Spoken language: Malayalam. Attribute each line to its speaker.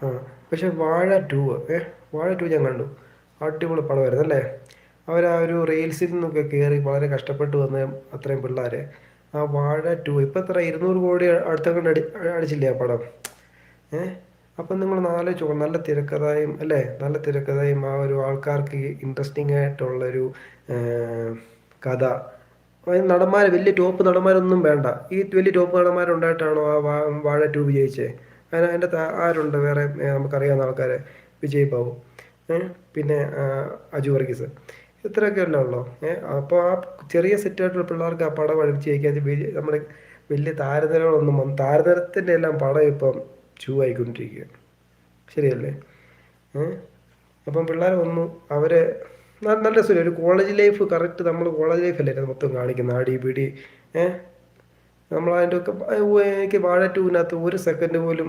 Speaker 1: ആ പക്ഷെ വാഴ ടു വാഴ ടു ഞാൻ കണ്ടു. അടിപൊളി പടമായിരുന്നു അല്ലേ. അവർ ആ ഒരു റീൽസിൽ നിന്നൊക്കെ കയറി വളരെ കഷ്ടപ്പെട്ട് വന്ന അത്രയും പിള്ളേർ ആ വാഴ ടു ഇപ്പം എത്ര 200 കോടി അടുത്തൊക്കെ അടിച്ചില്ലേ ആ പടം. ഏഹ് അപ്പം നിങ്ങളൊന്ന് ആലോചിച്ച് നോക്കണം. നല്ല തിരക്കഥയും അല്ലേ, നല്ല തിരക്കഥയും ആ ഒരു ആൾക്കാർക്ക് ഇൻട്രസ്റ്റിംഗ് ആയിട്ടുള്ളൊരു കഥ. നടന്മാർ വലിയ ടോപ്പ് നടന്മാരൊന്നും വേണ്ട. ഈ വലിയ ടോപ്പ് നടന്മാരുണ്ടായിട്ടാണോ ആ വാഴ ടു വിജയിച്ചേ? അതിൻ്റെ ആരുണ്ട് വേറെ നമുക്കറിയാവുന്ന ആൾക്കാരെ? വിജയ് ബാബു, പിന്നെ അജു വർഗീസ്, ഇത്രയൊക്കെ അല്ലേ ഉള്ളൂ. അപ്പോൾ ആ ചെറിയ സെറ്റായിട്ടുള്ള പിള്ളേർക്ക് ആ പടം അടിച്ച് ജയിക്കാൻ നമ്മുടെ വലിയ താരനിരകളൊന്നും താരനിരത്തിൻ്റെ എല്ലാം പടം ഇപ്പം ചൂ ആയിക്കൊണ്ടിരിക്കുക. ശരിയല്ലേ? ഏഹ് അപ്പം പിള്ളേർ വന്നു അവരെ നല്ല രസമില്ല ഒരു കോളേജ് ലൈഫ്. കറക്റ്റ് നമ്മൾ കോളേജ് ലൈഫ് അല്ലേ ഇത് മൊത്തം കാണിക്കുന്നത്, അടി പിടി. ഏഹ് നമ്മളതിൻ്റെ ഒക്കെ എനിക്ക് വാഴ ടൂവിനകത്ത് ഒരു സെക്കൻഡ് പോലും